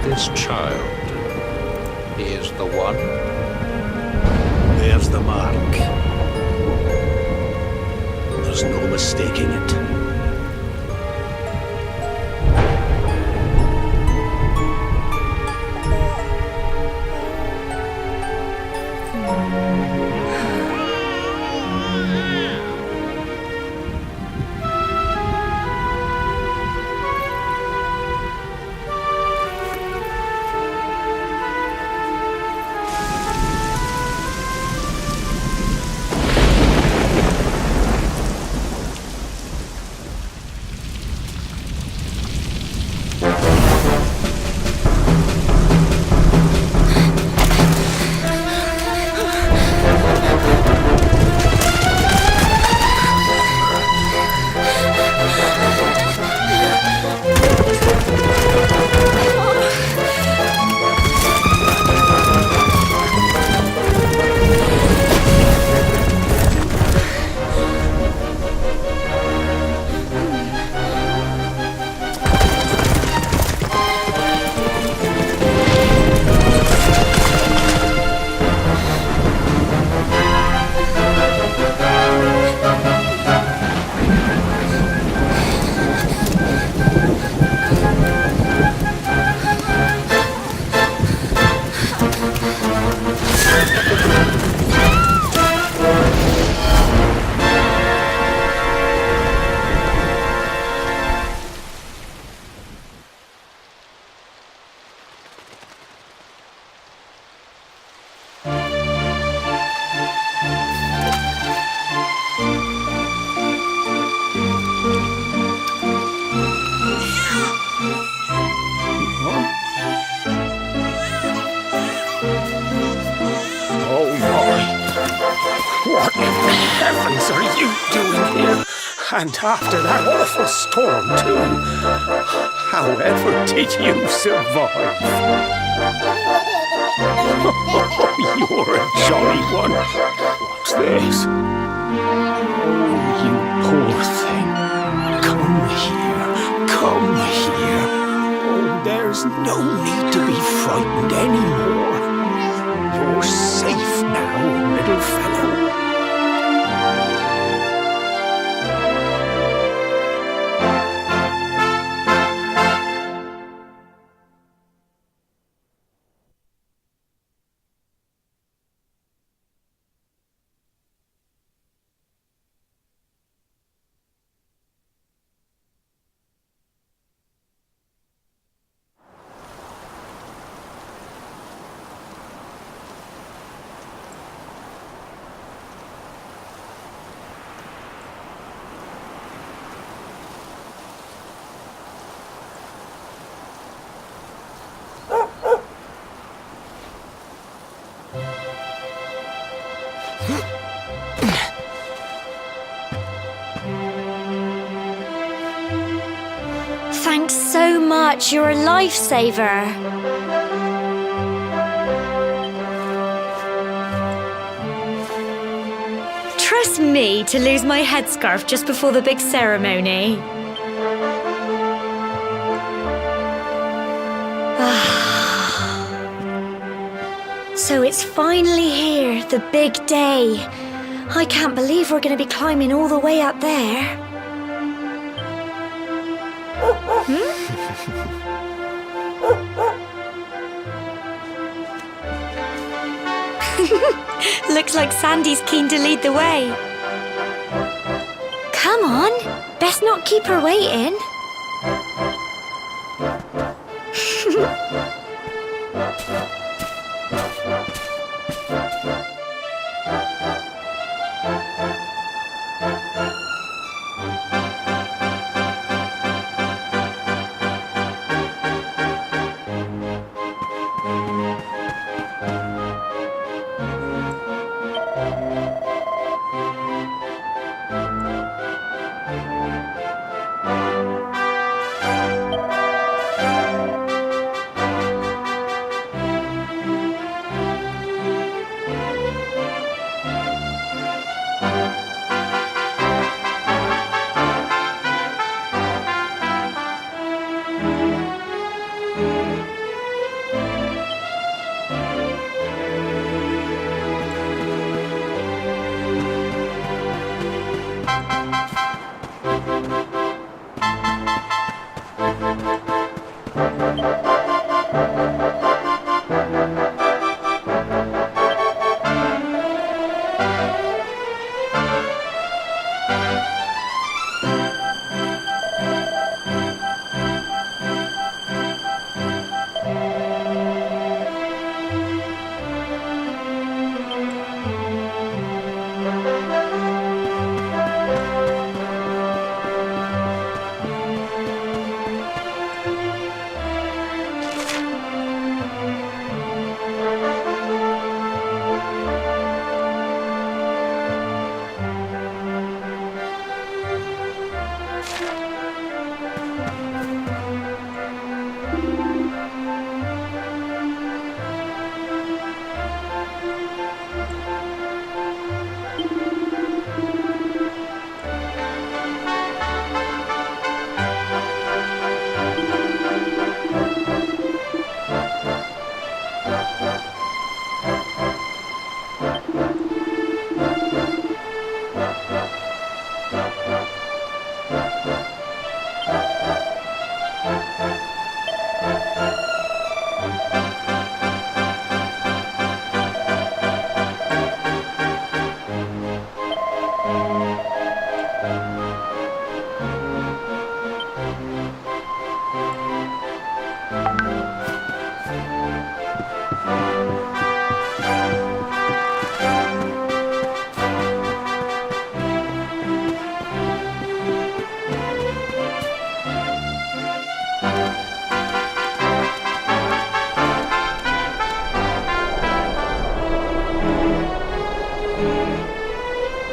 This child is the one. There's the mark. There's no mistaking it. What in the heavens are you doing here? And after that awful storm, too. However did you survive? You're a jolly one. What's this? Oh, you poor thing. Come here. Come here. Oh, there's no need to be frightened anymore. You're safe now, little fellow. much you're a lifesaver. Trust me to lose my headscarf just before the big ceremony. So it's finally here, the big day. I can't believe we're going to be climbing all the way up there. Looks like Sandy's keen to lead the way. Come on, best not keep her waiting.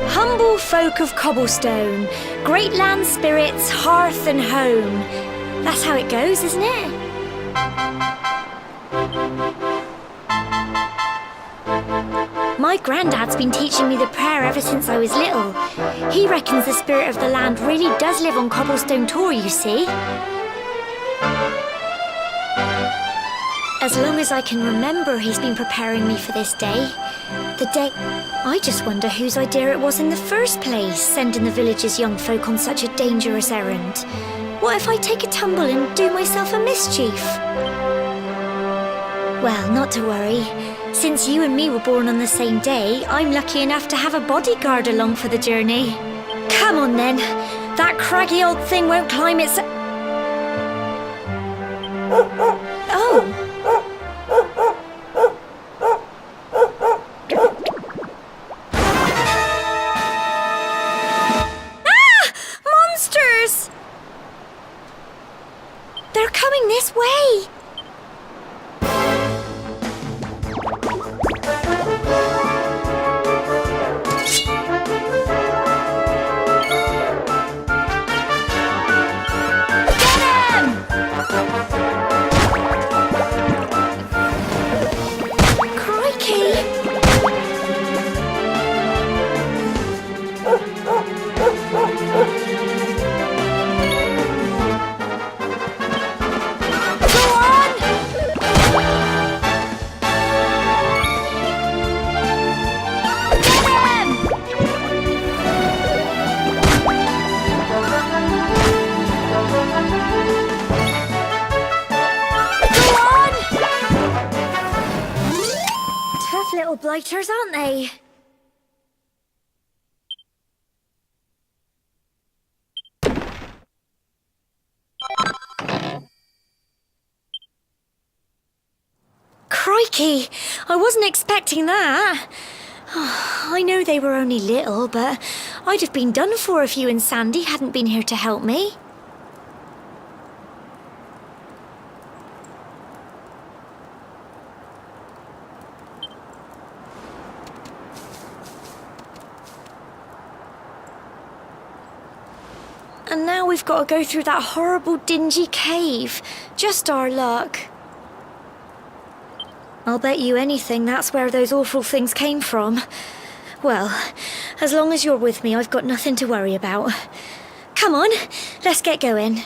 Humble folk of cobblestone, great land spirits, hearth and home. That's how it goes, isn't it? My granddad's been teaching me the prayer ever since I was little. He reckons the spirit of the land really does live on Cobblestone Tor, you see. As long as I can remember, he's been preparing me for this day. The day... I just wonder whose idea it was in the first place, sending the village's young folk on such a dangerous errand. What if I take a tumble and do myself a mischief? Well, not to worry. Since you and me were born on the same day, I'm lucky enough to have a bodyguard along for the journey. Come on then. That craggy old thing won't climb its... Oh! They're coming this way! Get him! little blighters, aren't they? Crikey! I wasn't expecting that. I know they were only little, but I'd have been done for if you and Sandy hadn't been here to help me. And now we've got to go through that horrible dingy cave. Just our luck. I'll bet you anything that's where those awful things came from. Well, as long as you're with me, I've got nothing to worry about. Come on, let's get going.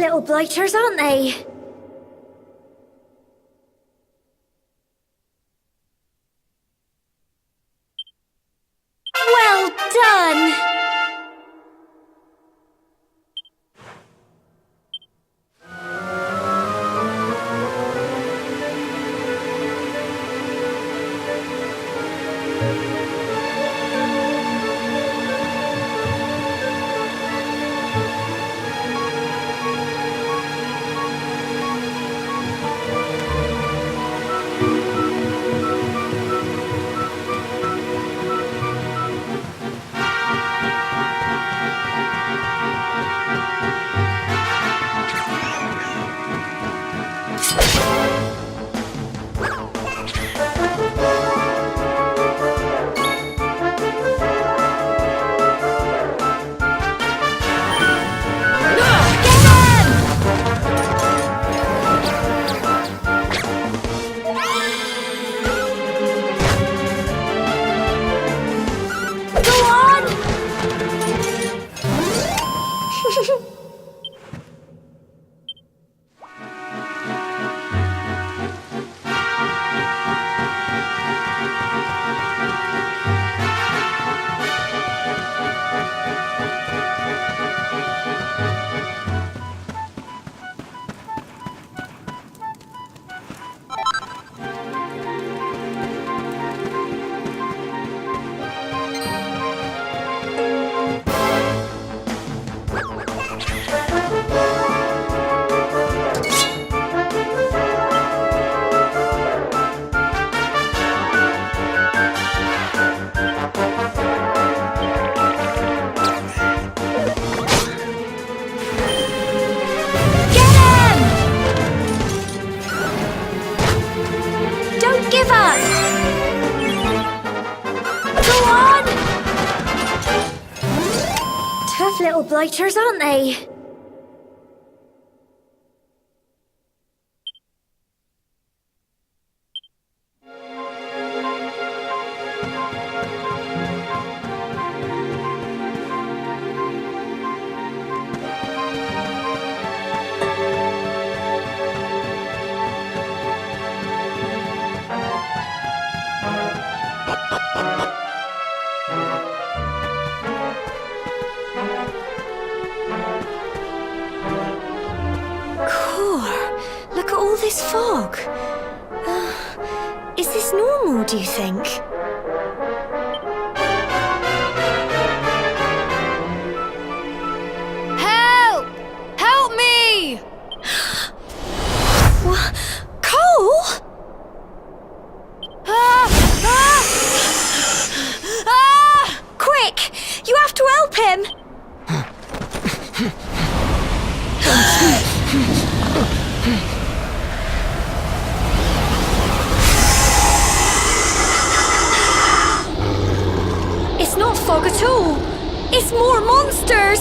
little blighters, aren't they? Well done! Tough little blighters, aren't they? Look at all this fog. Is this normal, do you think? Help! Help me! What? Cole? Quick! You have to help him! It's not fog at all. It's more monsters.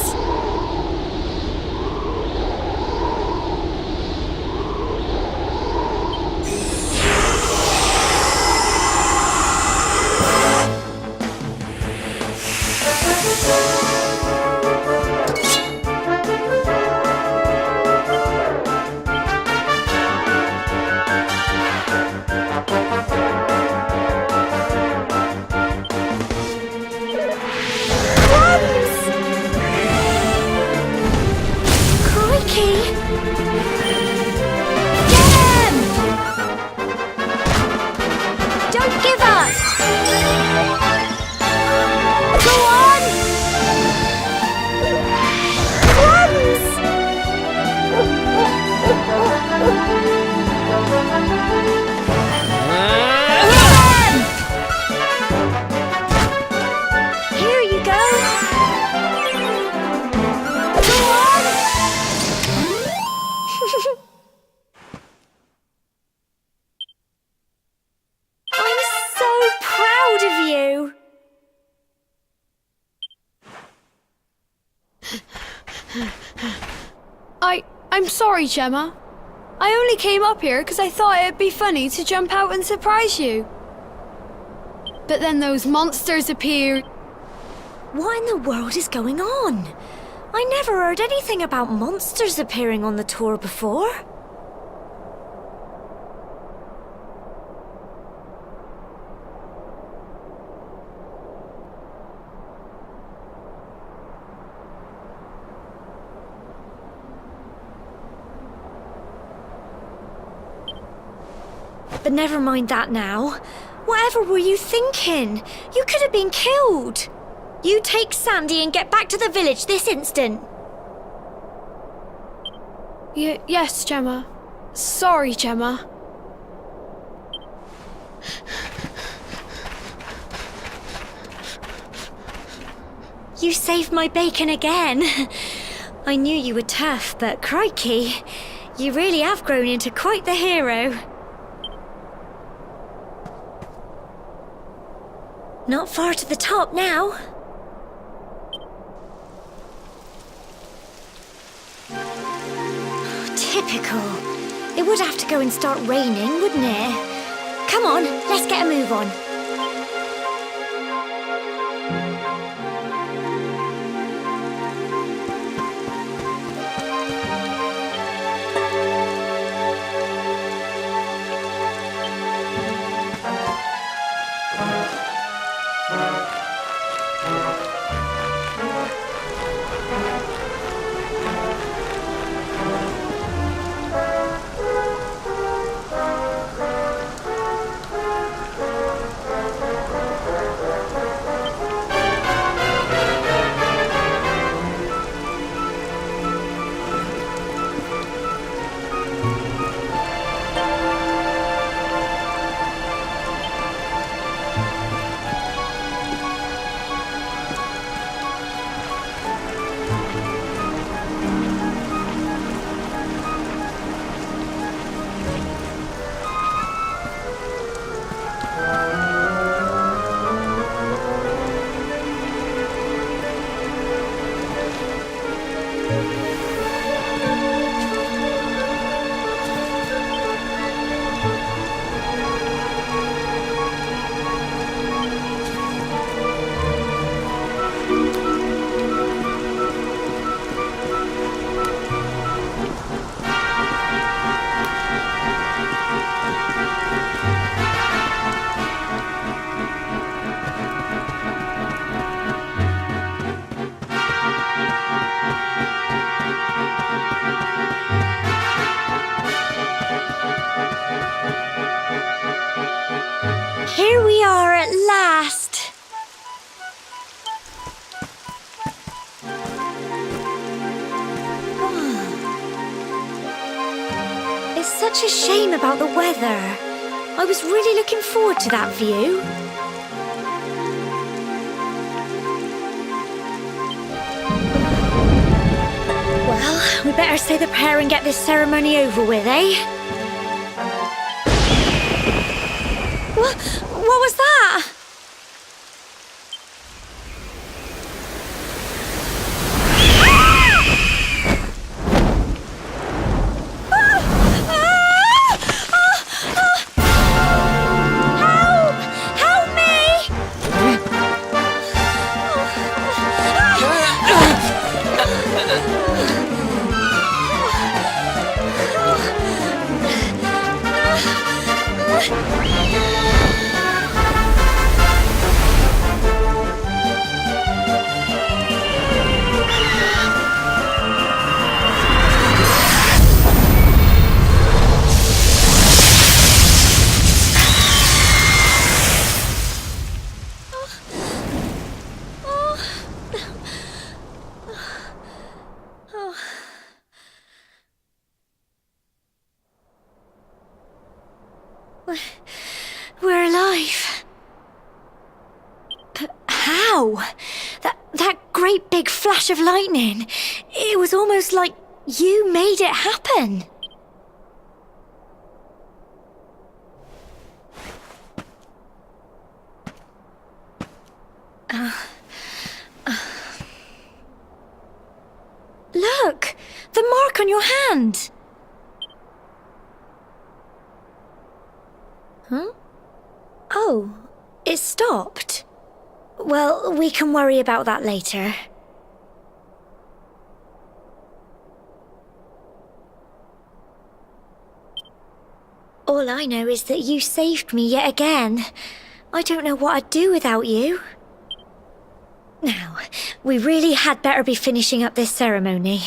I'm sorry, Gemma. I only came up here because I thought it'd be funny to jump out and surprise you. But then those monsters appeared. What in the world is going on? I never heard anything about monsters appearing on the tour before. But never mind that now. Whatever were you thinking? You could have been killed. You take Sandy and get back to the village this instant. Yes, Gemma. Sorry, Gemma. You saved my bacon again. I knew you were tough, but crikey, you really have grown into quite the hero. Not far to the top now. Typical. It would have to go and start raining, wouldn't it? Come on, let's get a move on. Here we are at last. It's such a shame about the weather. I was really looking forward to that view. Well, we better say the prayer and get this ceremony over with, eh? What was that? Help me! We're alive. But how? That great big flash of lightning. It was almost like you made it happen. Look! The mark on your hand! Huh? Oh, it stopped. Well, we can worry about that later. All I know is that you saved me yet again. I don't know what I'd do without you. Now, we really had better be finishing up this ceremony.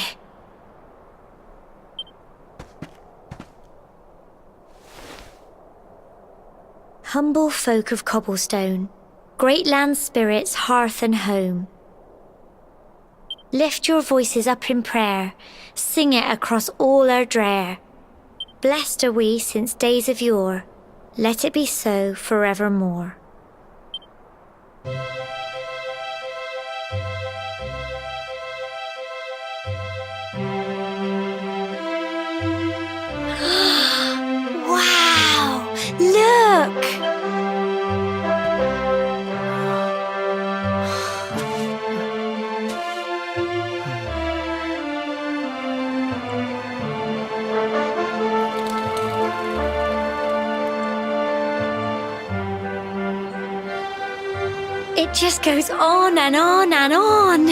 Humble folk of cobblestone, great land spirits, hearth and home. Lift your voices up in prayer, sing it across all our drear. Blessed are we since days of yore, let it be so forevermore. Wow! Look! It just goes on and on and on.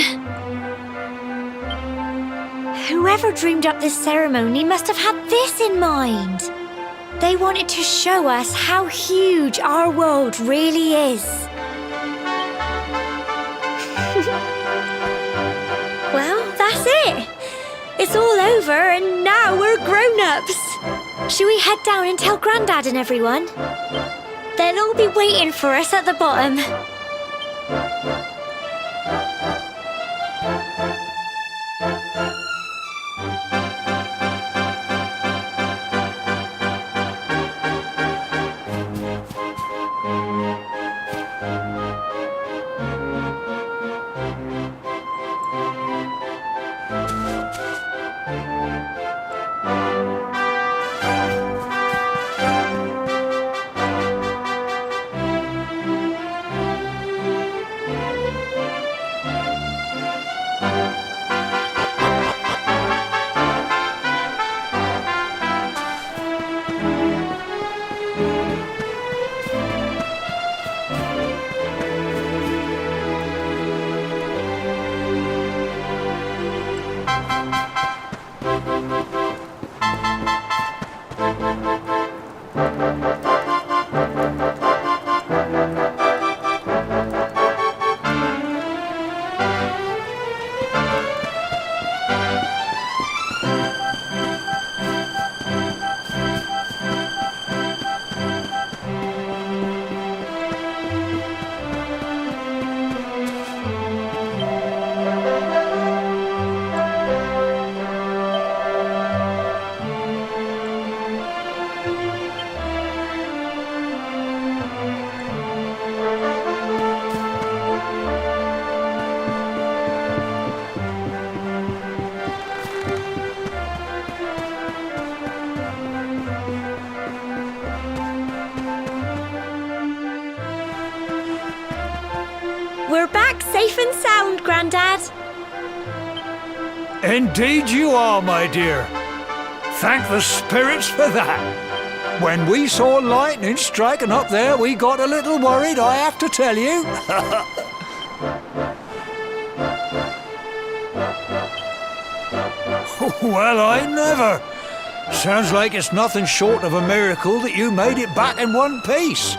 Whoever dreamed up this ceremony must have had this in mind. They wanted to show us how huge our world really is. Well, that's it. It's all over and now we're grown-ups. Should we head down and tell Grandad and everyone? They'll all be waiting for us at the bottom. We're back safe and sound, Grandad. Indeed you are, my dear. Thank the spirits for that. When we saw lightning striking up there, we got a little worried, I have to tell you. Well, I never. Sounds like it's nothing short of a miracle that you made it back in one piece.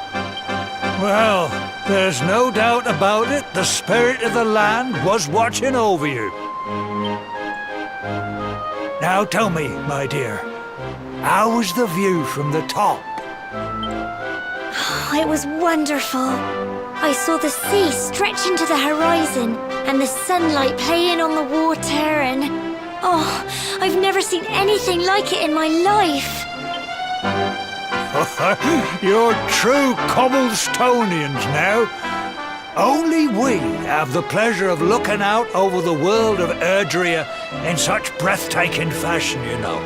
Well, there's no doubt about it, the spirit of the land was watching over you. Now tell me, my dear, how was the view from the top? It was wonderful. I saw the sea stretch into the horizon and the sunlight playing on the water and... oh, I've never seen anything like it in my life. You're true Cobblestonians now. Only we have the pleasure of looking out over the world of Erdrea in such breathtaking fashion, you know.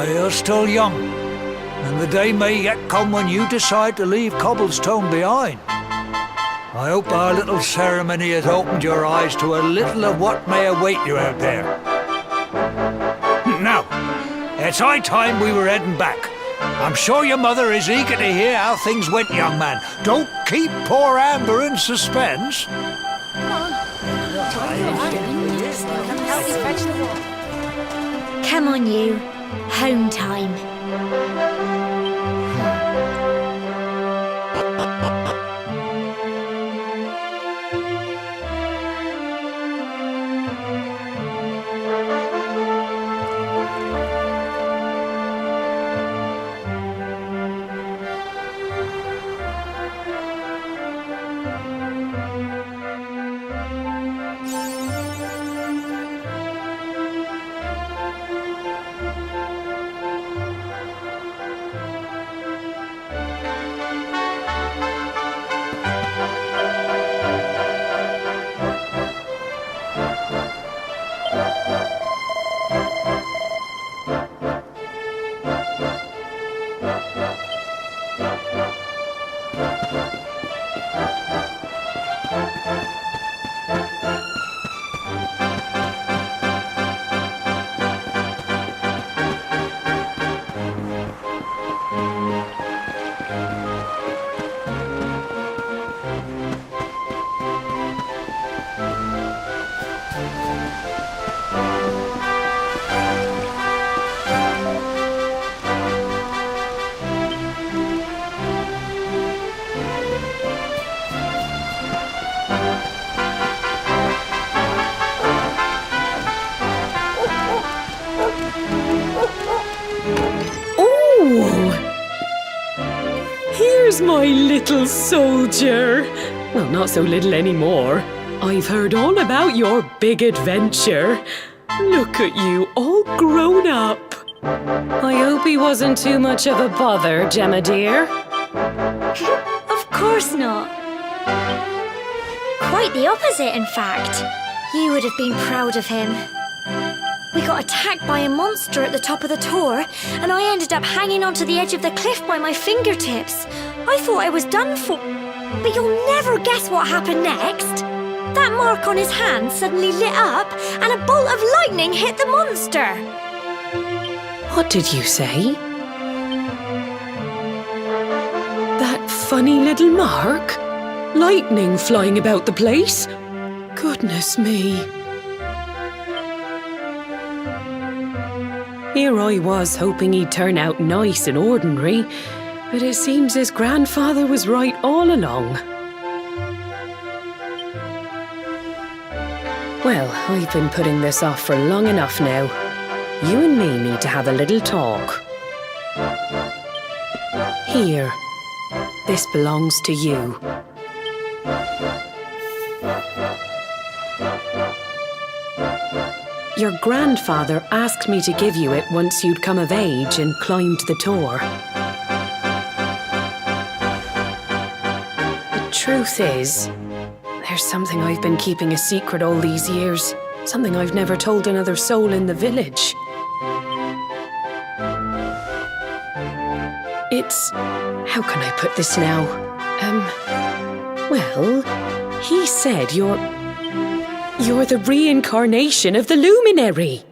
You're still young, and the day may yet come when you decide to leave Cobblestone behind. I hope our little ceremony has opened your eyes to a little of what may await you out there. Now, it's high time we were heading back. I'm sure your mother is eager to hear how things went, young man. Don't keep poor Amber in suspense. Come on, you. Home time. There's my little soldier. Well, not so little anymore. I've heard all about your big adventure. Look at you, all grown up. I hope he wasn't too much of a bother, Gemma dear. Of course not. Quite the opposite, in fact. You would have been proud of him. We got attacked by a monster at the top of the tor, and I ended up hanging onto the edge of the cliff by my fingertips. I thought I was done for. But you'll never guess what happened next. That mark on his hand suddenly lit up, and a bolt of lightning hit the monster. What did you say? That funny little mark? Lightning flying about the place? Goodness me. Here I was hoping he'd turn out nice and ordinary, but it seems his grandfather was right all along. Well, I've been putting this off for long enough now. You and me need to have a little talk. Here. This belongs to you. Your grandfather asked me to give you it once you'd come of age and climbed the tor. The truth is, there's something I've been keeping a secret all these years. Something I've never told another soul in the village. It's... how can I put this now? Well, he said you're the reincarnation of the luminary.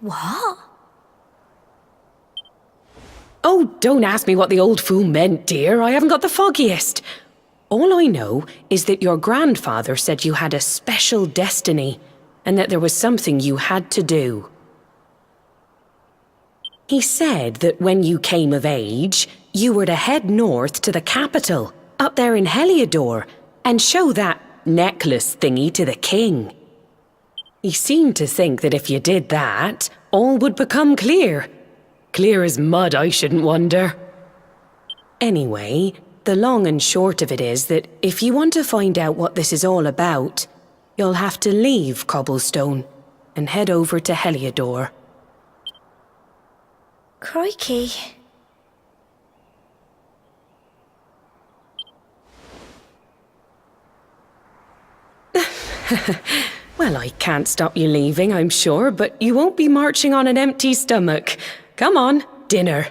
What? Oh, don't ask me what the old fool meant, dear. I haven't got the foggiest. All I know is that your grandfather said you had a special destiny, and that there was something you had to do. He said that when you came of age, you were to head north to the capital, up there in Heliodor, and show that necklace thingy to the king. He seemed to think that if you did that, all would become clear. Clear as mud, I shouldn't wonder. Anyway, the long and short of it is that if you want to find out what this is all about, you'll have to leave Cobblestone and head over to Heliodor. Crikey. Well, I can't stop you leaving, I'm sure, but you won't be marching on an empty stomach. Come on, dinner.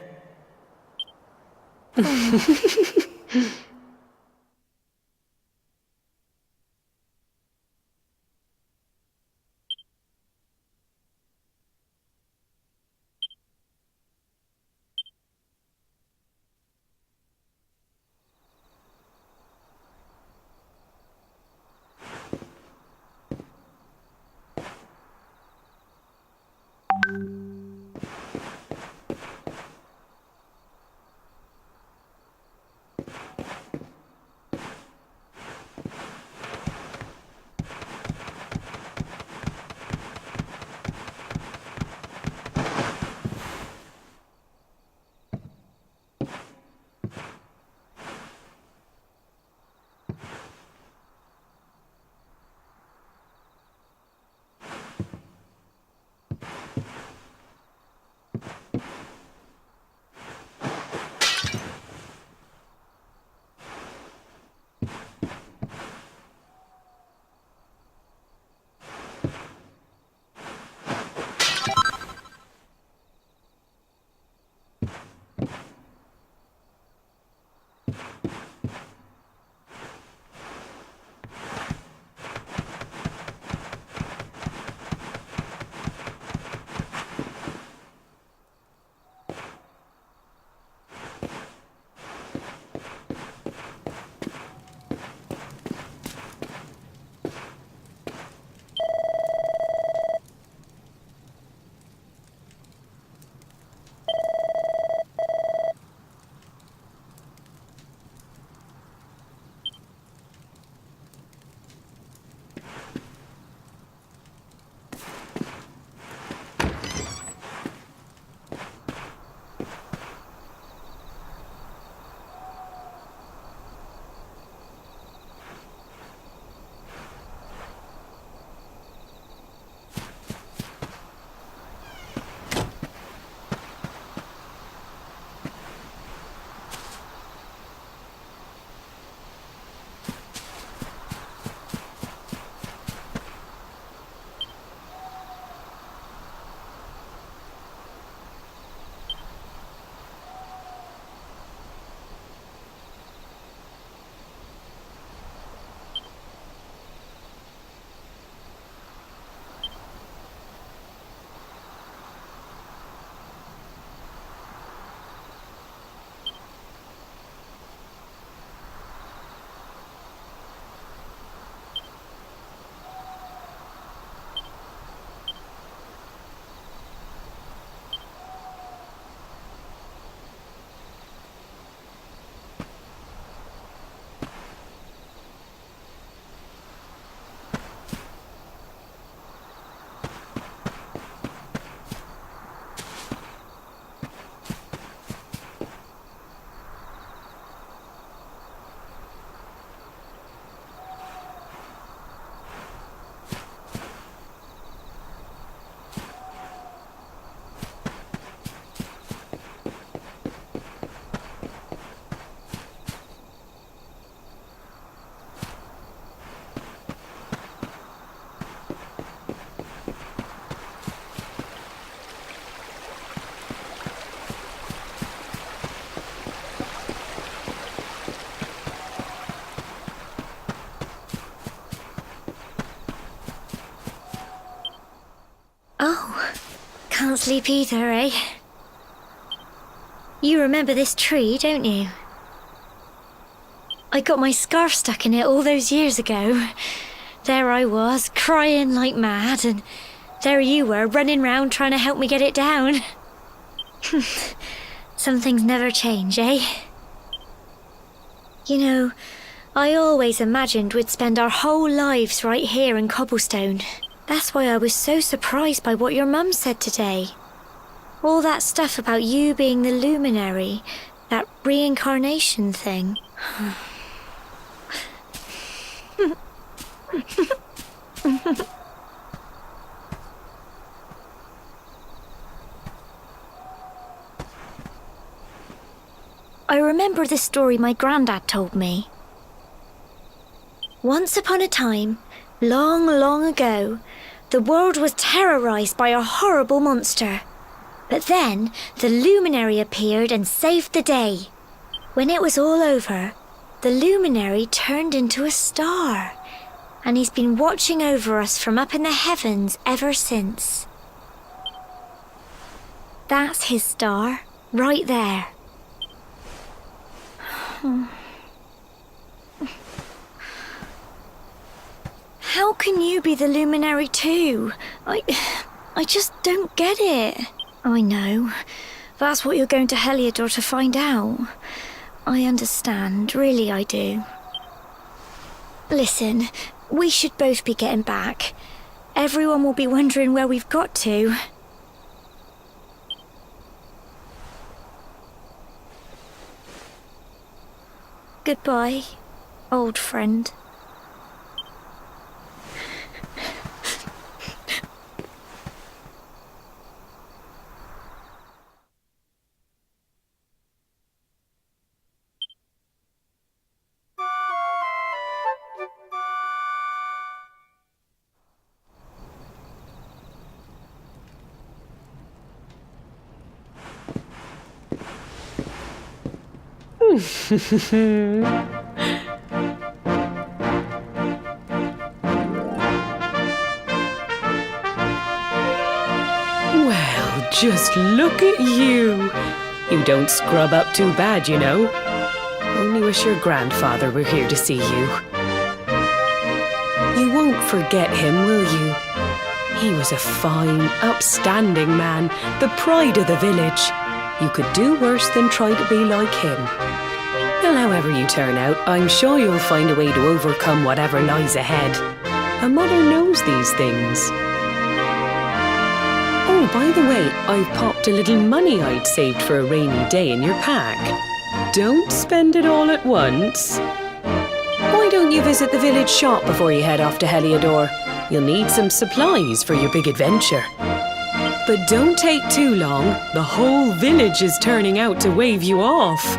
Oh, can't sleep either, eh? You remember this tree, don't you? I got my scarf stuck in it all those years ago. There I was, crying like mad, and there you were, running round trying to help me get it down. Some things never change, eh? You know, I always imagined we'd spend our whole lives right here in Cobblestone. That's why I was so surprised by what your mum said today. All that stuff about you being the luminary, that reincarnation thing. I remember the story my granddad told me. Once upon a time, long, long ago, the world was terrorized by a horrible monster. But then, the luminary appeared and saved the day. When it was all over, the luminary turned into a star. And he's been watching over us from up in the heavens ever since. That's his star, right there. How can you be the luminary too? I just don't get it. I know. That's what you're going to Heliodor to find out. I understand, really I do. Listen, we should both be getting back. Everyone will be wondering where we've got to. Goodbye, old friend. Well, just look at you. You don't scrub up too bad, you know. Only wish your grandfather were here to see you. You won't forget him, will you? He was a fine, upstanding man, the pride of the village. You could do worse than try to be like him. Well, however you turn out, I'm sure you'll find a way to overcome whatever lies ahead. A mother knows these things. Oh, by the way, I've popped a little money I'd saved for a rainy day in your pack. Don't spend it all at once. Why don't you visit the village shop before you head off to Heliodor? You'll need some supplies for your big adventure. But don't take too long. The whole village is turning out to wave you off.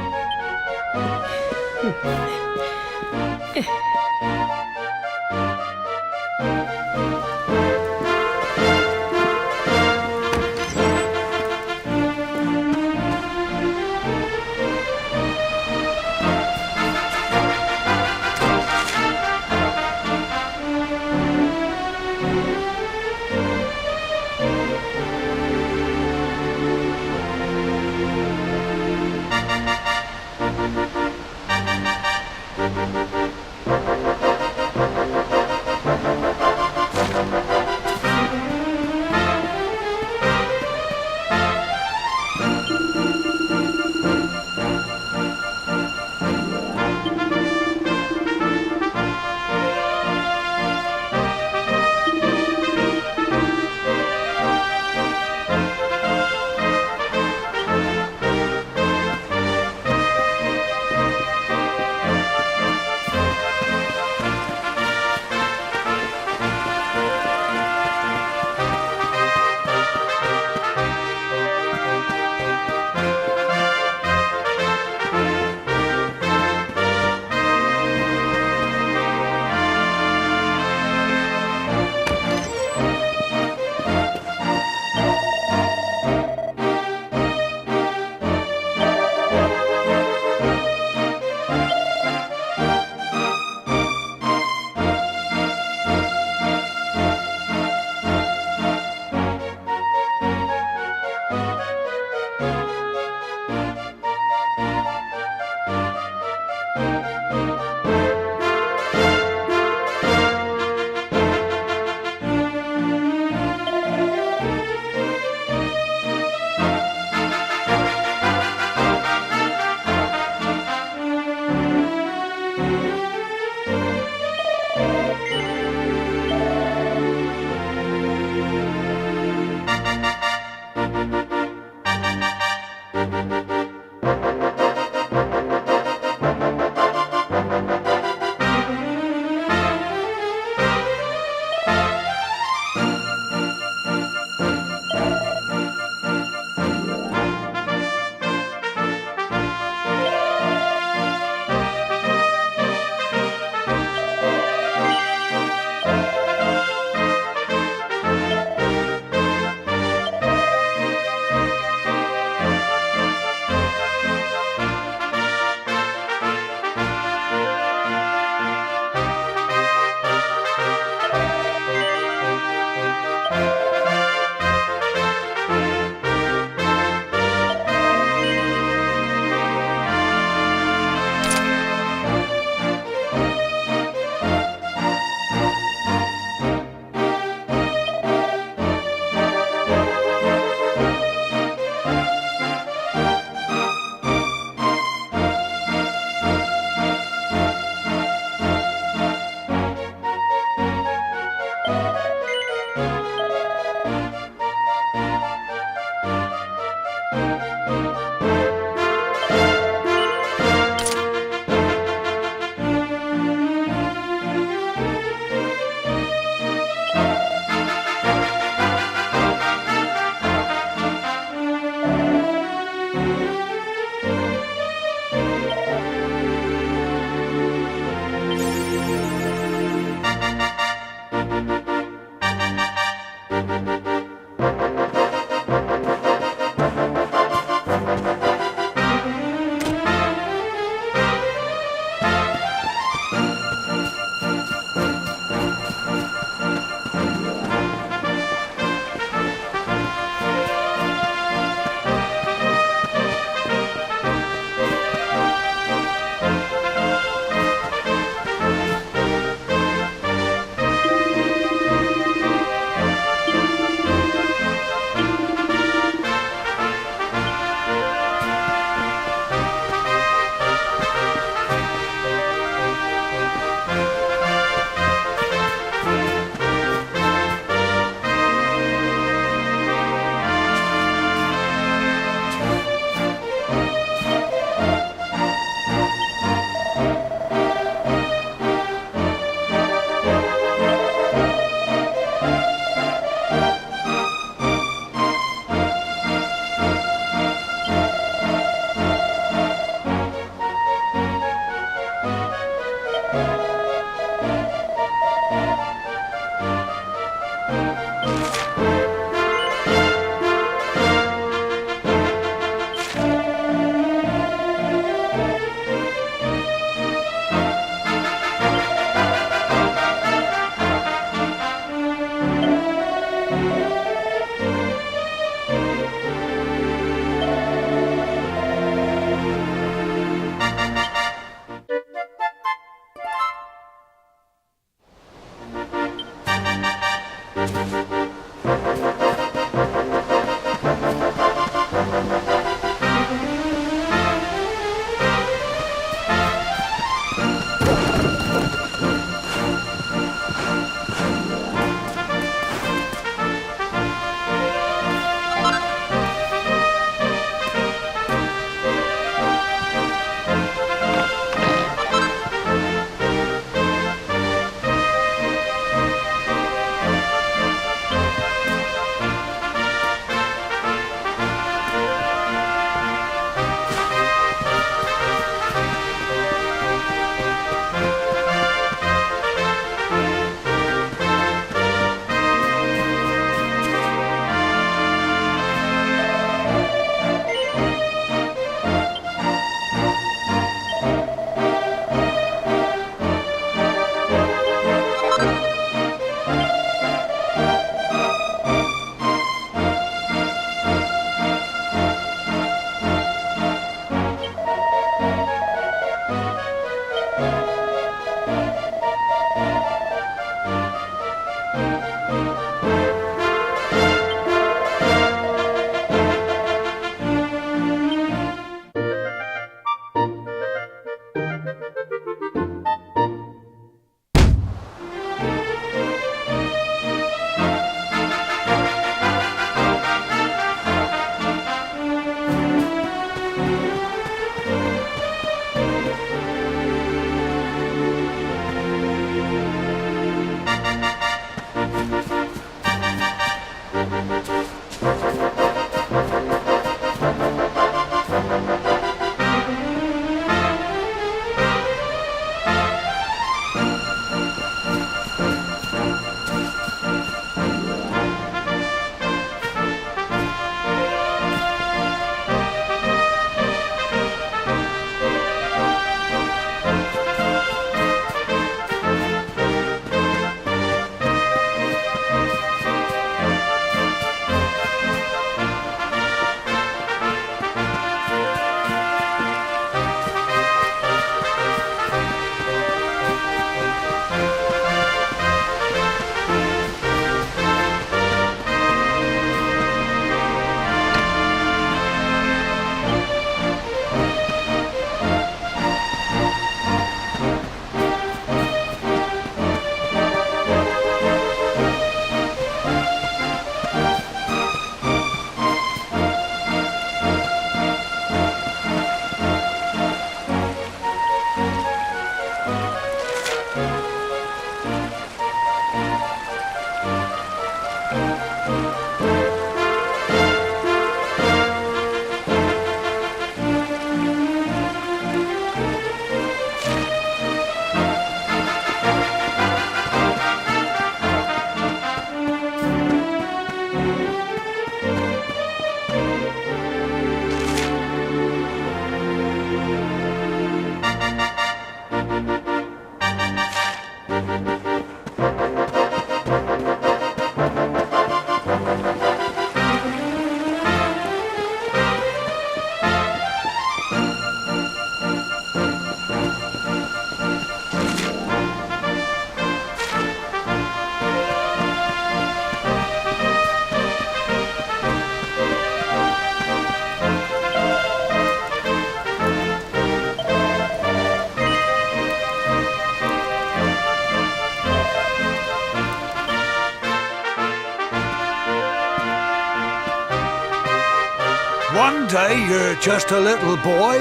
One day you're just a little boy,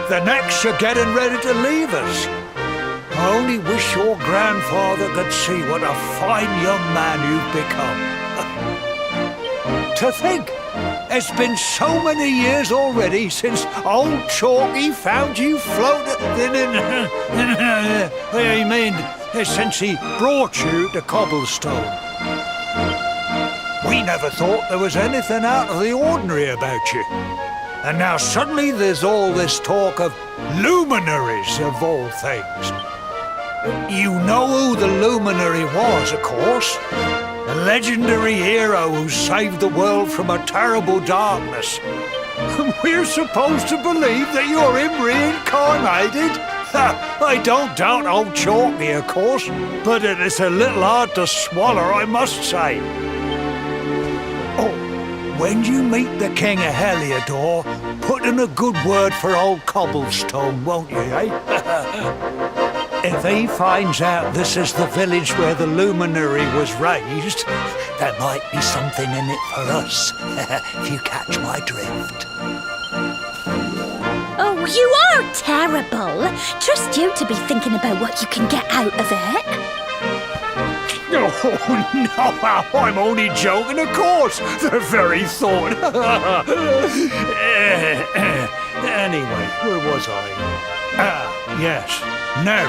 the next you're getting ready to leave us. I only wish your grandfather could see what a fine young man you've become. To think, it's been so many years already since old Chalky found you floating I mean, since he brought you to Cobblestone. We never thought there was anything out of the ordinary about you. And now suddenly there's all this talk of luminaries of all things. You know who the luminary was, of course. A legendary hero who saved the world from a terrible darkness. And we're supposed to believe that you're him reincarnated? I don't doubt old Chalky, of course, but it is a little hard to swallow, I must say. Oh, when you meet the King of Heliodor, put in a good word for old Cobblestone, won't you, eh? If he finds out this is the village where the luminary was raised, there might be something in it for us, if you catch my drift. Oh, you are terrible. Trust you to be thinking about what you can get out of it. Oh, no, I'm only joking, of course. The very thought. Anyway, where was I? Yes. Now,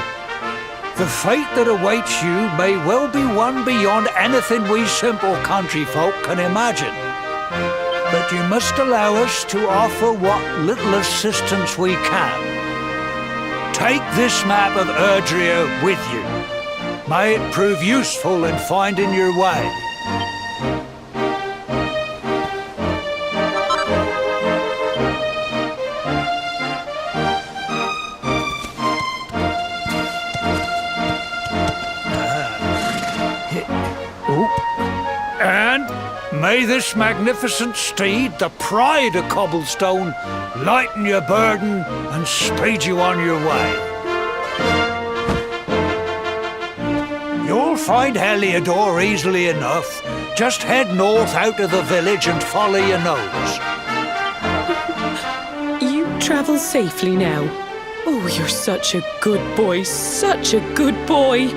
the fate that awaits you may well be one beyond anything we simple country folk can imagine. But you must allow us to offer what little assistance we can. Take this map of Erdrea with you. May it prove useful in finding your way. And may this magnificent steed, the pride of Cobblestone, lighten your burden and speed you on your way. You'll find Heliodor easily enough. Just head north out of the village and follow your nose. You travel safely now. Oh, you're such a good boy, such a good boy.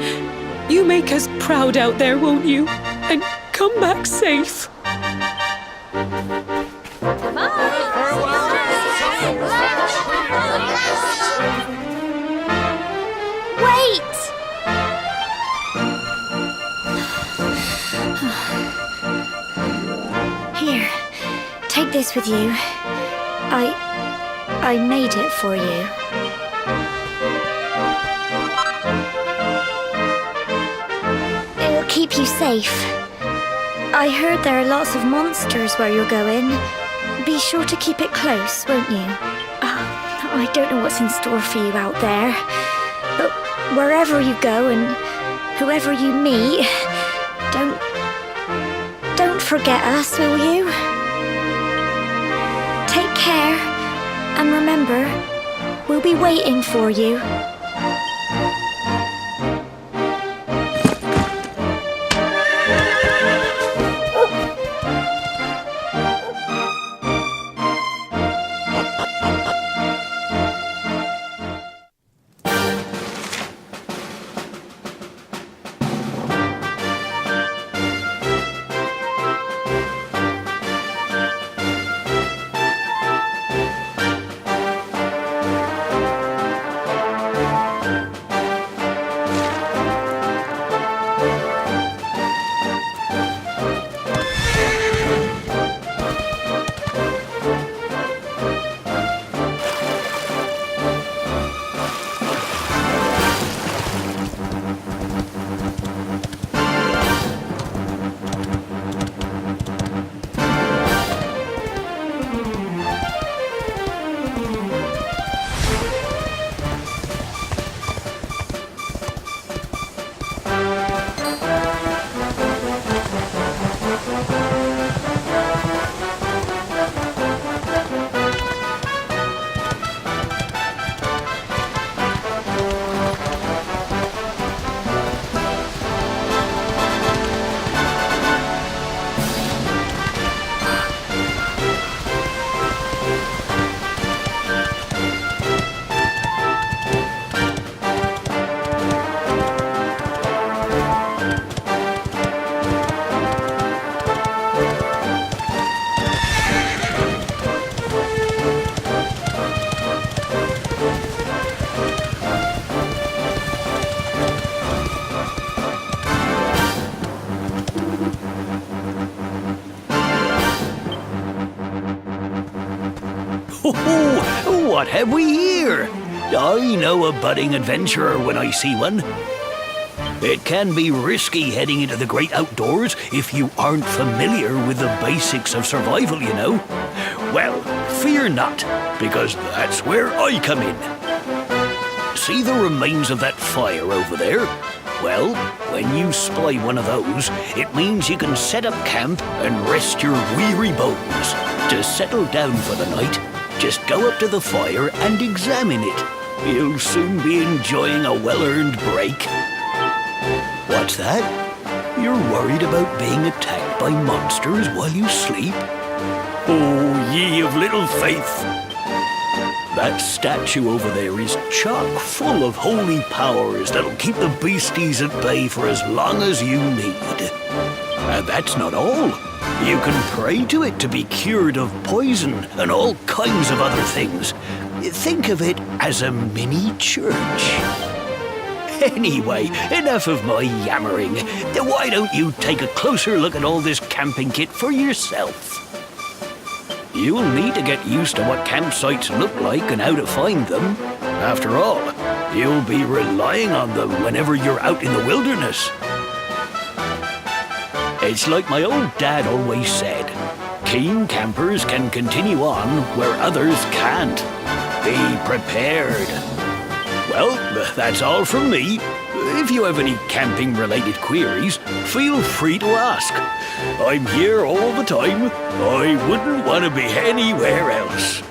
You make us proud out there, won't you? And come back safe. Wait! Here, take this with you. I made it for you. It'll keep you safe. I heard there are lots of monsters where you're going. Be sure to keep it close, won't you? I don't know what's in store for you out there. But wherever you go and whoever you meet, don't forget us, will you? Take care, and remember, we'll be waiting for you. What have we here? I know a budding adventurer when I see one. It can be risky heading into the great outdoors if you aren't familiar with the basics of survival, you know. Well, fear not, because that's where I come in. See the remains of that fire over there? Well, when you spy one of those, it means you can set up camp and rest your weary bones. To settle down for the night, just go up to the fire and examine it. You'll soon be enjoying a well-earned break. What's that? You're worried about being attacked by monsters while you sleep? Oh, ye of little faith! That statue over there is chock full of holy powers that'll keep the beasties at bay for as long as you need. And that's not all. You can pray to it to be cured of poison and all kinds of other things. Think of it as a mini church. Anyway, enough of my yammering. Why don't you take a closer look at all this camping kit for yourself? You'll need to get used to what campsites look like and how to find them. After all, you'll be relying on them whenever you're out in the wilderness. It's like my old dad always said, keen campers can continue on where others can't. Be prepared. Well, that's all from me. If you have any camping-related queries, feel free to ask. I'm here all the time. I wouldn't want to be anywhere else.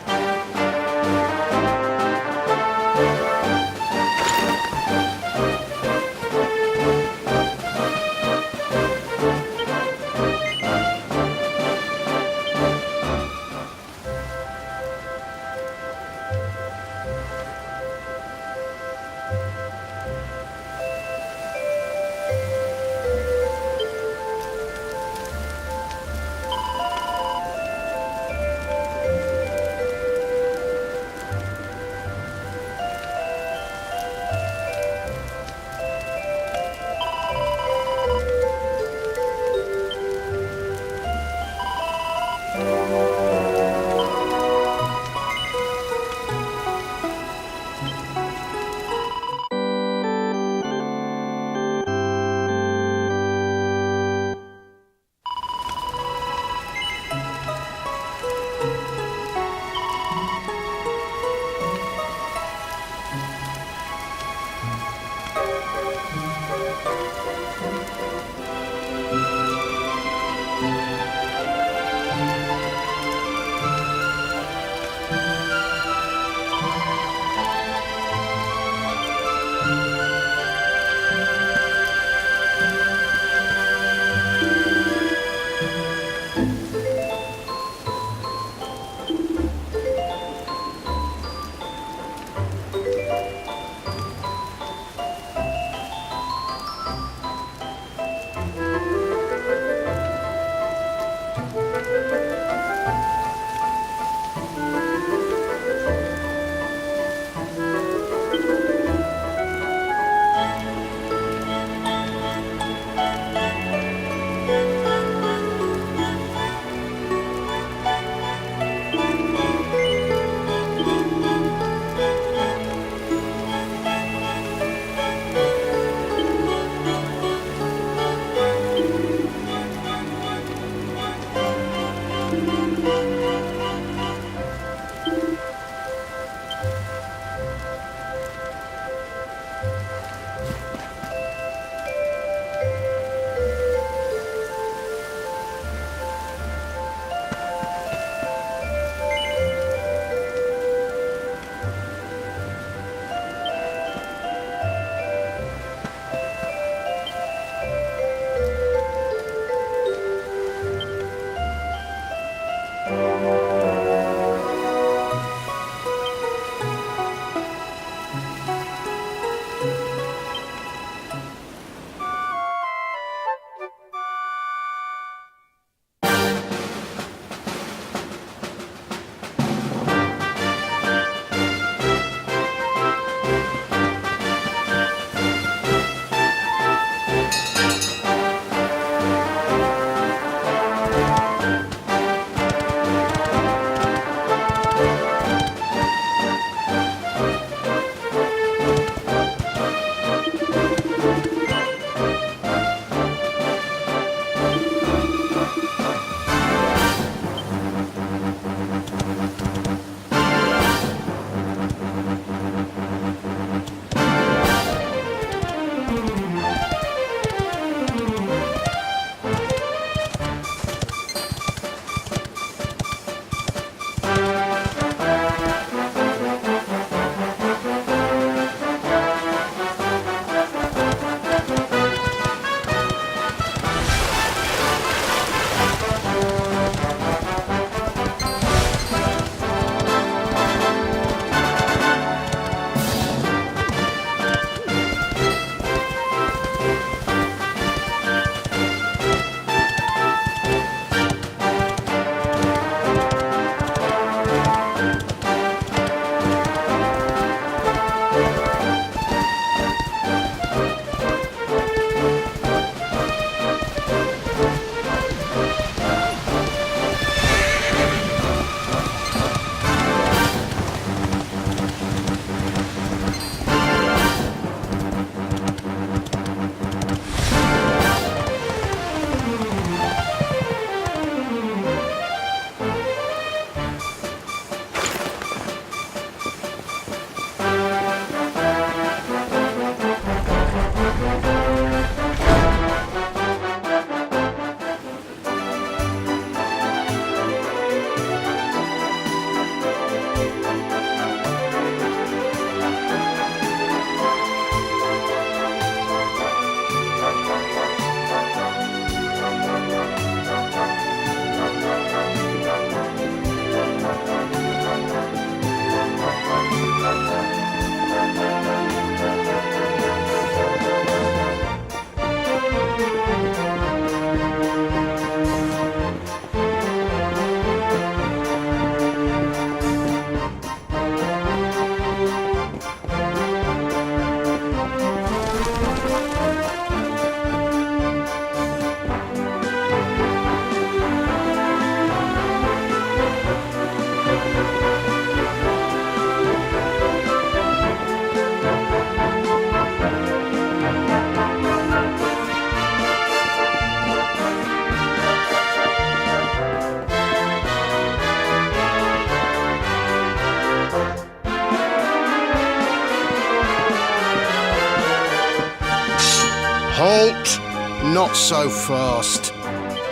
Not so fast.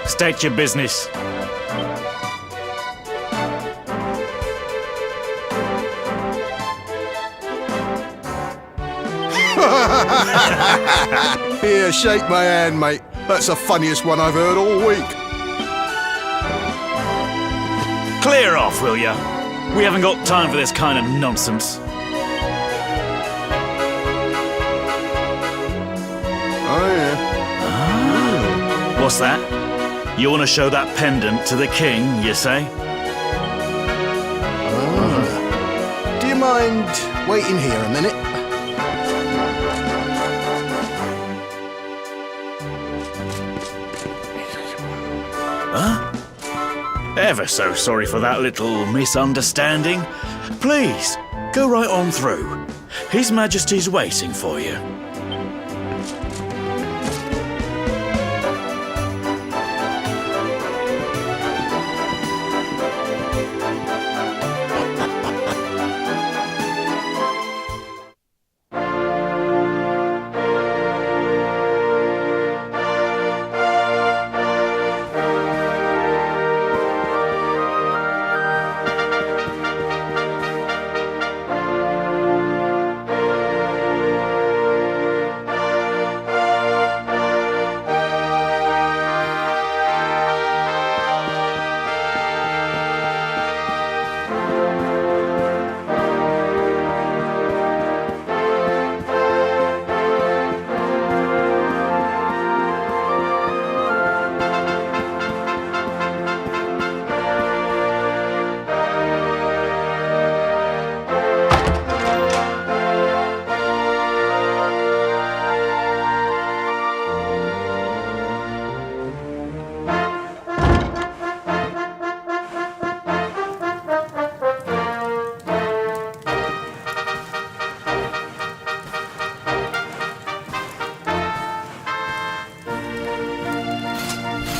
State your business. Here, shake my hand, mate. That's the funniest one I've heard all week. Clear off, will ya? We haven't got time for this kind of nonsense. Oh, yeah. What's that? You want to show that pendant to the king, you say? Do you mind waiting here a minute? Ever so sorry for that little misunderstanding. Please, go right on through. His Majesty's waiting for you.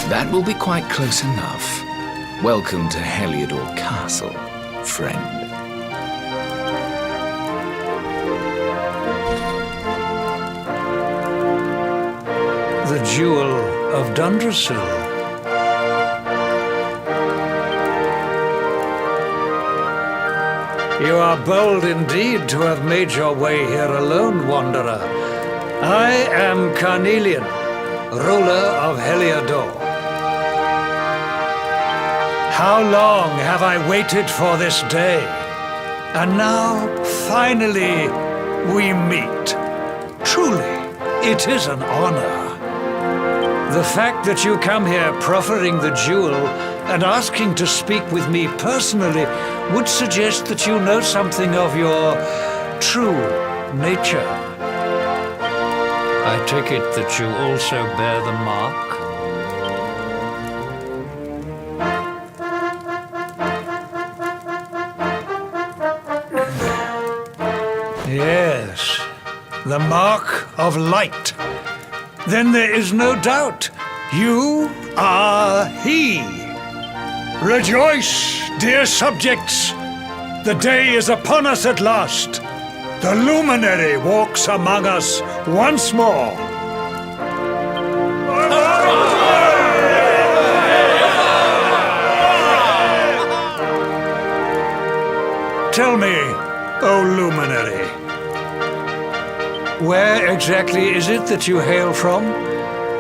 That will be quite close enough. Welcome to Heliodor Castle, friend. The Jewel of Dundrasil. You are bold indeed to have made your way here alone, Wanderer. I am Carnelian, ruler of Heliodor. How long have I waited for this day? And now, finally, we meet. Truly, it is an honor. The fact that you come here proffering the jewel and asking to speak with me personally would suggest that you know something of your true nature. I take it that you also bear the mark? Yes, the mark of light. Then there is no doubt. You are he. Rejoice, dear subjects. The day is upon us at last. The luminary walks among us once more. Tell me, O luminary, where exactly is it that you hail from?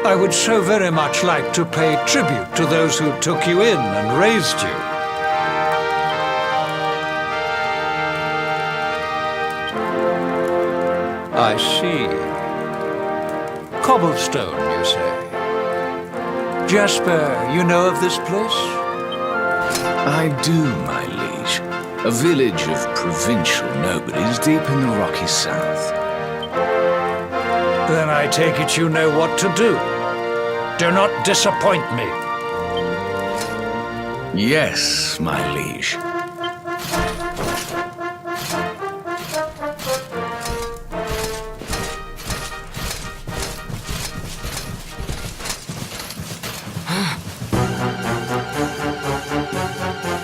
I would so very much like to pay tribute to those who took you in and raised you. I see. Cobblestone, you say? Jasper, you know of this place? I do, my liege. A village of provincial nobles deep in the rocky south. Then I take it you know what to do. Do not disappoint me. Yes, my liege.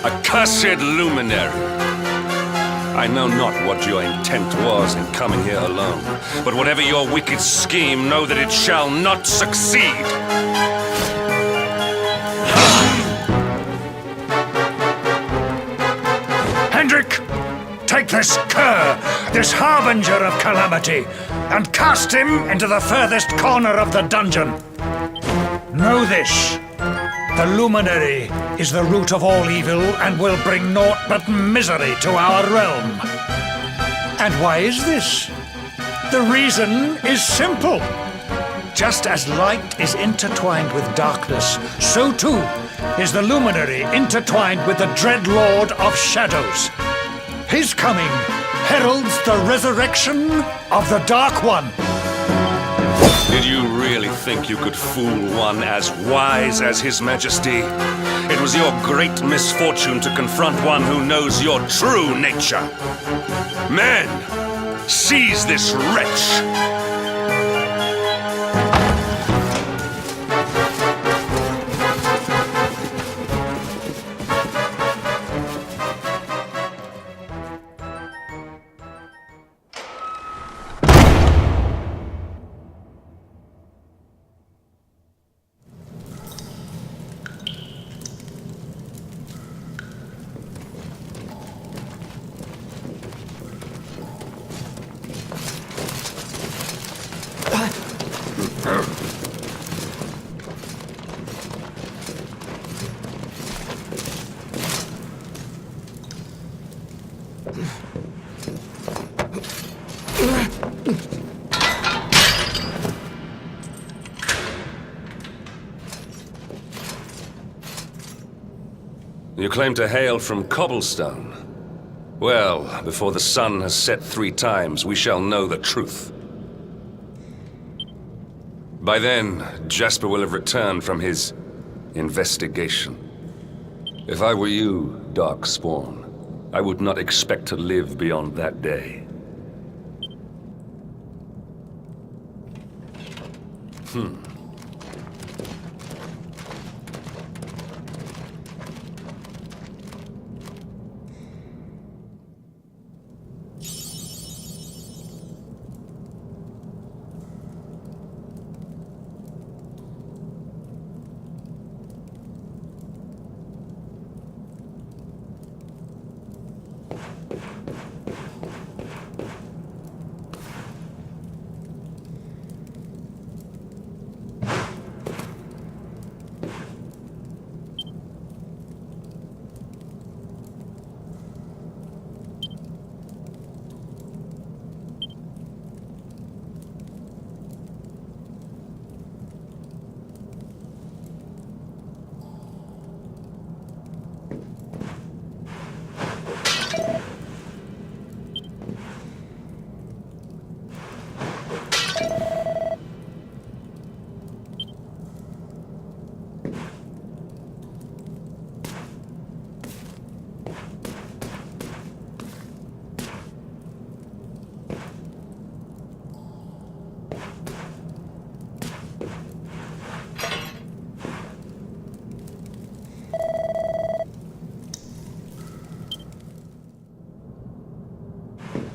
Accursed luminary! I know not what your intent was in coming here alone, but whatever your wicked scheme, know that it shall not succeed. Hendrik, take this cur, this harbinger of calamity, and cast him into the furthest corner of the dungeon. Know this. The luminary is the root of all evil and will bring naught but misery to our realm. And why is this? The reason is simple. Just as light is intertwined with darkness, so too is the luminary intertwined with the dread Lord of Shadows. His coming heralds the resurrection of the Dark One. Did you really think you could fool one as wise as His Majesty? It was your great misfortune to confront one who knows your true nature. Men, seize this wretch! You claim to hail from Cobblestone. Well, before the sun has set 3 times, we shall know the truth. By then, Jasper will have returned from his investigation. If I were you, Darkspawn, I would not expect to live beyond that day.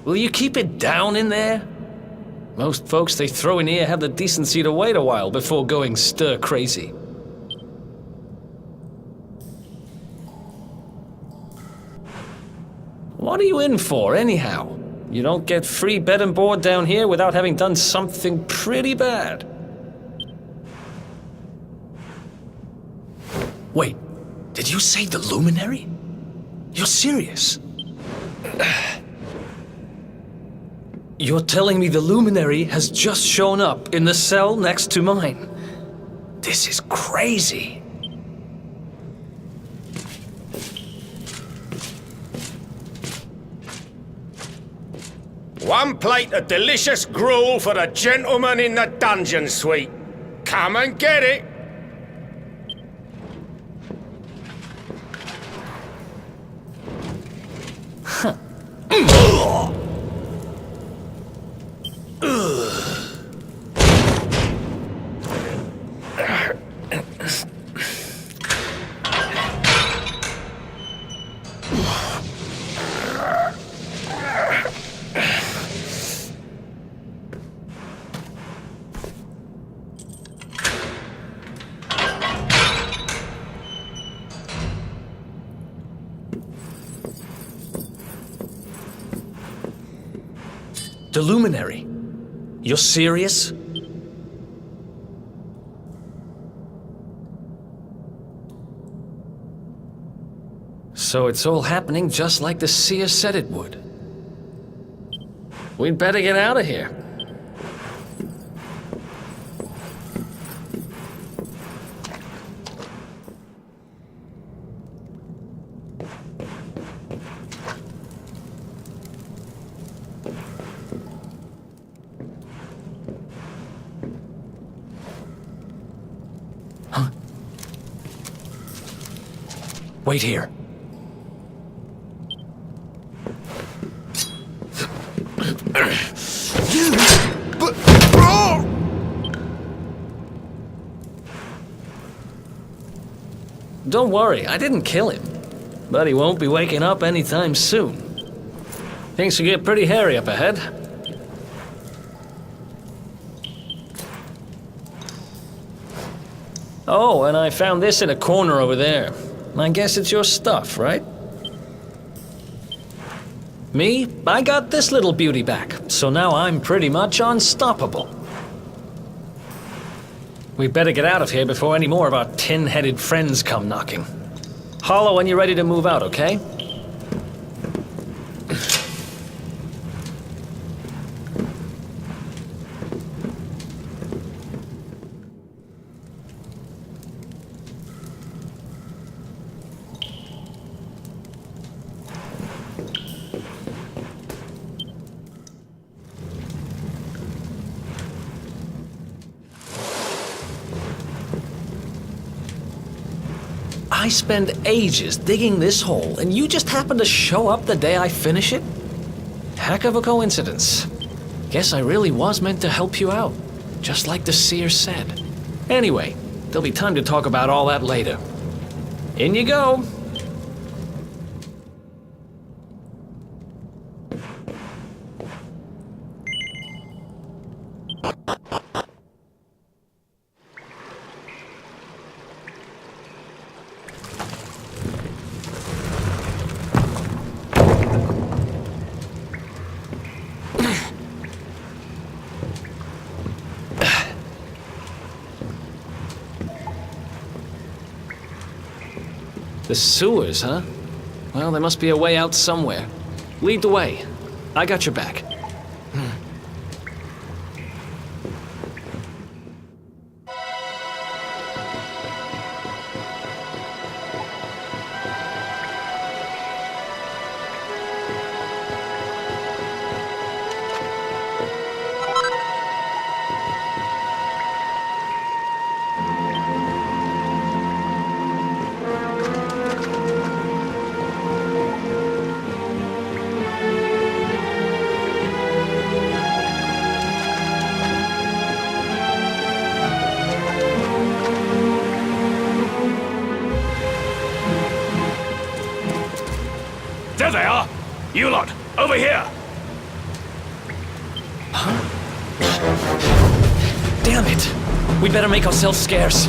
Will you keep it down in there? Most folks they throw in here have the decency to wait a while before going stir crazy. What are you in for, anyhow? You don't get free bed and board down here without having done something pretty bad. Wait, did you say the Luminary? You're serious? You're telling me the Luminary has just shown up in the cell next to mine? This is crazy. One plate of delicious gruel for the gentleman in the dungeon suite. Come and get it. The Luminary. You're serious? So it's all happening just like the seer said it would. We'd better get out of here. Huh? Wait here. Don't worry, I didn't kill him. But he won't be waking up anytime soon. Things will get pretty hairy up ahead. Oh, and I found this in a corner over there. I guess it's your stuff, right? Me? I got this little beauty back, so now I'm pretty much unstoppable. We better get out of here before any more of our tin-headed friends come knocking. Holler when you're ready to move out, okay? I spend ages digging this hole, and you just happen to show up the day I finish it? Heck of a coincidence. Guess I really was meant to help you out, just like the seer said. Anyway, there'll be time to talk about all that later. In you go. The sewers, huh? Well, there must be a way out somewhere. Lead the way. I got your back. There they are! You lot, over here! Huh? Damn it! We better make ourselves scarce.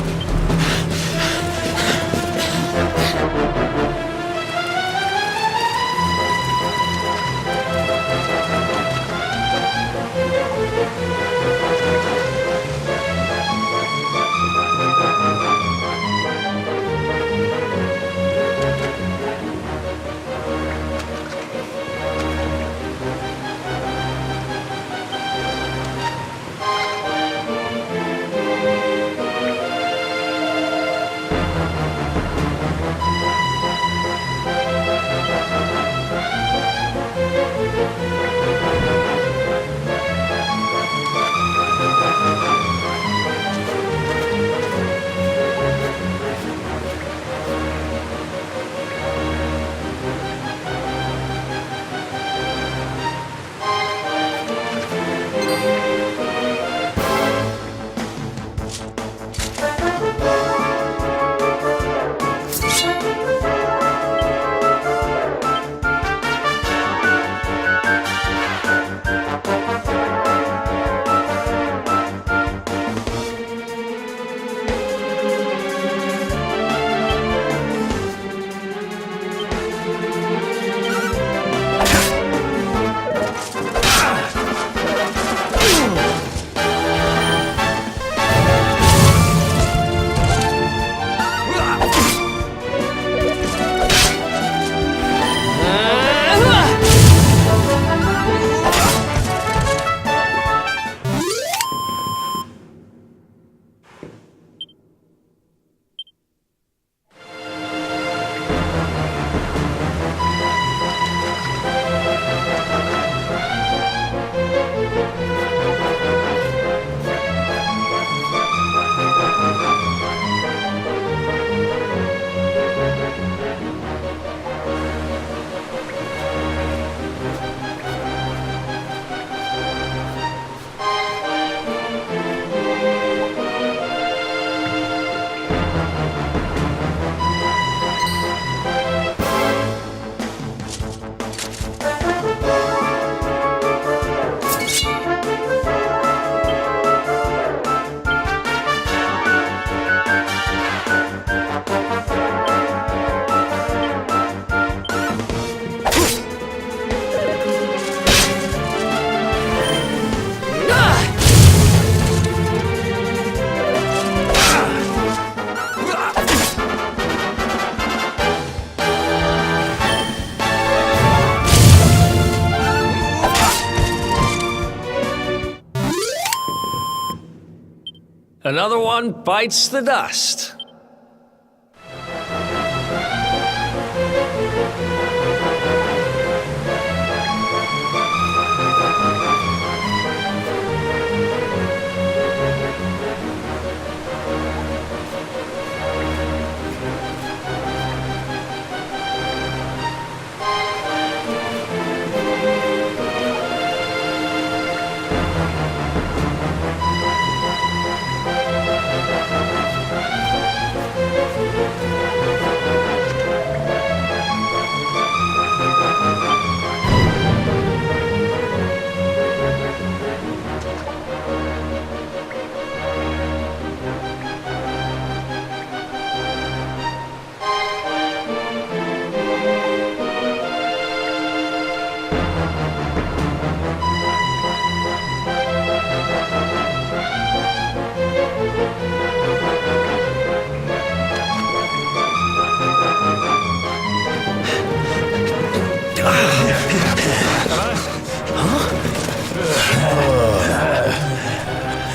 Another one bites the dust.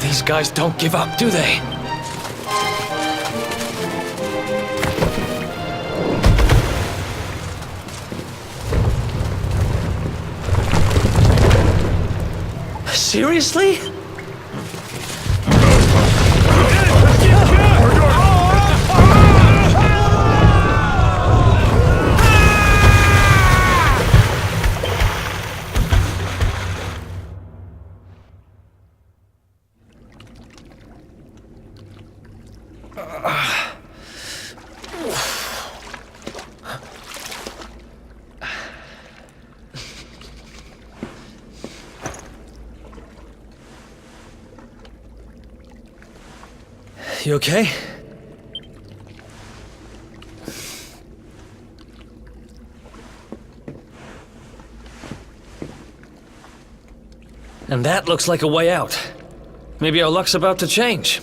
These guys don't give up, do they? Seriously? You okay? And that looks like a way out. Maybe our luck's about to change.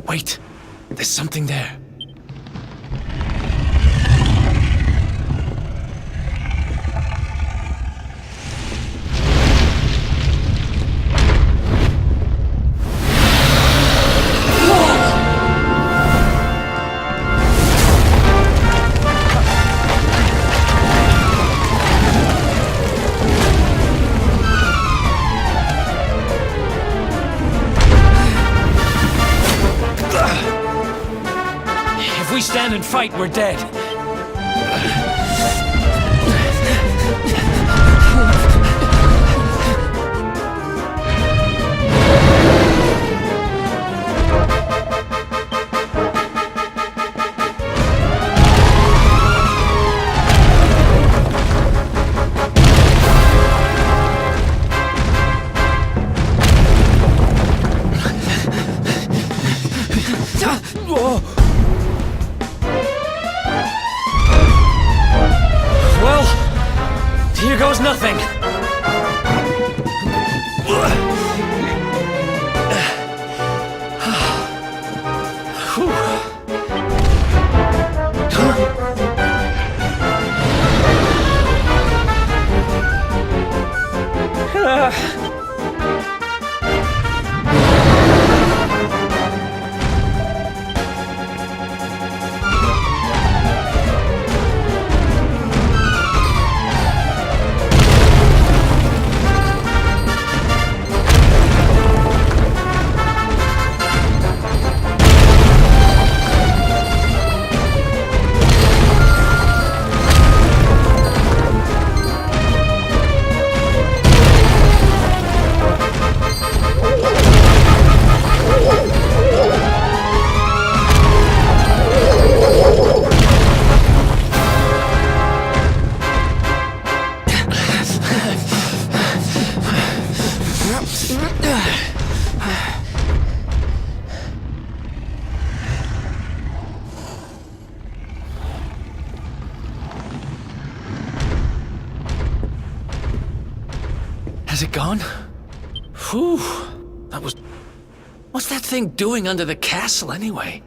Wait, there's something there. If we stand and fight, we're dead. Well, here goes nothing. Has it gone? Whew. That was... What's that thing doing under the castle, anyway?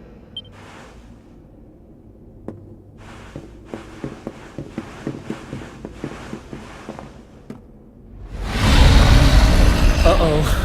Uh-oh.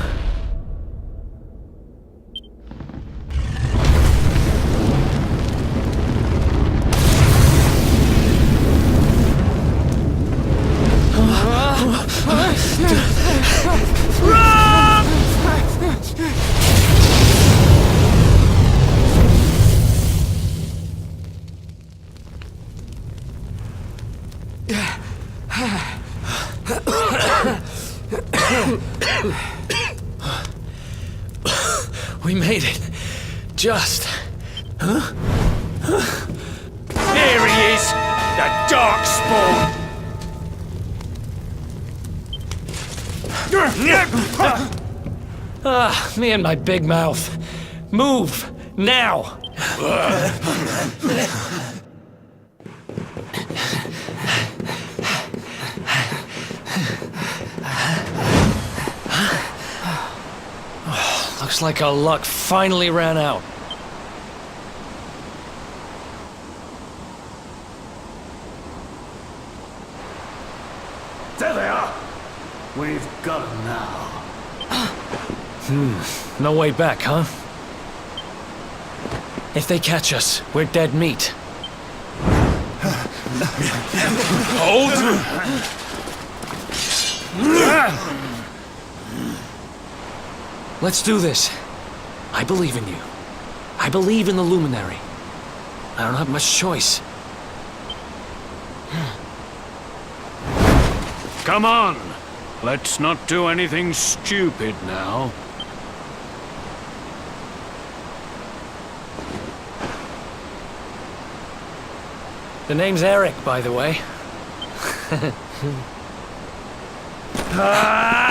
We made it. Just. Huh? There he is! The Darkspawn! Me and my big mouth. Move! Now! Looks like our luck finally ran out. There they are! We've got them now. No way back, huh? If they catch us, we're dead meat. Hold! Let's do this. I believe in you. I believe in the Luminary. I don't have much choice. Come on! Let's not do anything stupid now. The name's Eric, by the way. Ah!